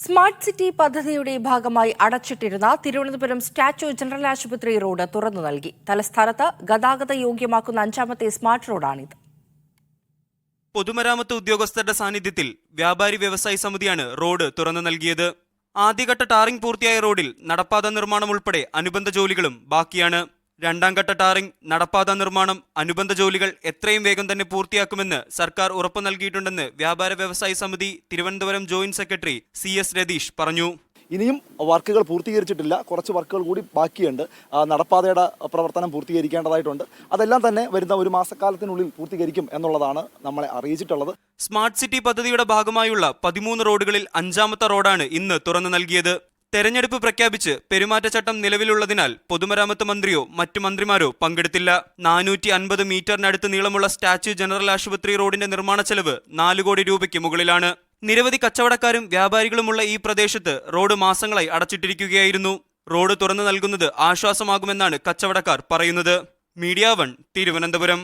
Smart city പദ്ധതിയുടെ ഭാഗമായി അടച്ചിട്ടിരുന്ന Thiruvananthapuram statue general ആശുപത്രി റോഡ് തുറന്നു നൽകി. തലസ്ഥാനത്ത് ഗതാഗത യോഗ്യമാക്കുന്ന അഞ്ചാമത്തെ സ്മാർട്ട് റോഡാണിത്. പൊതുമരാമത്ത് ഉദ്യോഗസ്ഥരുടെ സാന്നിധ്യത്തിൽ വ്യാപാരി വ്യവസായി സമിതിയാണ് റോഡ് തുറന്നു നൽകിയത്. ആദ്യഘട്ട ടാറിംഗ് പൂർത്തിയായ റോഡിൽ നടപ്പാത നിർമ്മാണം ഉൾപ്പെടെ അനുബന്ധ ജോലികളും ബാക്കിയാണ്. രണ്ടാം ഘട്ട ടാറിംഗ്, നടപ്പാത നിർമ്മാണം, അനുബന്ധ ജോലികൾ എത്രയും വേഗം തന്നെ പൂർത്തിയാക്കുമെന്ന് സർക്കാർ ഉറപ്പു നൽകിയിട്ടുണ്ടെന്ന് വ്യാപാര വ്യവസായി സമിതി Thiruvananthapuram joint secretary CS Ratheesh പറഞ്ഞു. ഇനിയും വർക്കുകൾ പൂർത്തീകരിച്ചിട്ടില്ല, കുറച്ച് വർക്കുകൾ കൂടി ബാക്കിയുണ്ട്. നടപ്പാതയുടെ പ്രവർത്തനം പൂർത്തീകരിക്കേണ്ടതായിട്ടുണ്ട്. അതെല്ലാം തന്നെ വരുന്ന ഒരു മാസക്കാലത്തിനുള്ളിൽ പൂർത്തീകരിക്കും എന്നുള്ളതാണ് നമ്മളെ അറിയിച്ചിട്ടുള്ളത്. സ്മാർട്ട് സിറ്റി പദ്ധതിയുടെ ഭാഗമായുള്ള 13 റോഡുകളിൽ അഞ്ചാമത്തെ റോഡാണ് ഇന്ന് തുറന്നു നൽകിയത്. തെരഞ്ഞെടുപ്പ് പ്രഖ്യാപിച്ച് പെരുമാറ്റച്ചട്ടം നിലവിലുള്ളതിനാൽ പൊതുമരാമത്ത് മന്ത്രിയോ മറ്റു മന്ത്രിമാരോ പങ്കെടുത്തില്ല. 450 മീറ്ററിനടുത്ത് നീളമുള്ള സ്റ്റാച്യു ജനറൽ ആശുപത്രി റോഡിന്റെ നിർമ്മാണ ചെലവ് 4 കോടി രൂപയ്ക്ക് മുകളിലാണ്. നിരവധി കച്ചവടക്കാരും വ്യാപാരികളുമുള്ള ഈ പ്രദേശത്ത് റോഡ് മാസങ്ങളായി അടച്ചിട്ടിരിക്കുകയായിരുന്നു. റോഡ് തുറന്നു നൽകുന്നത് ആശ്വാസമാകുമെന്നാണ് കച്ചവടക്കാർ പറയുന്നത്. മീഡിയ 1 തിരുവനന്തപുരം.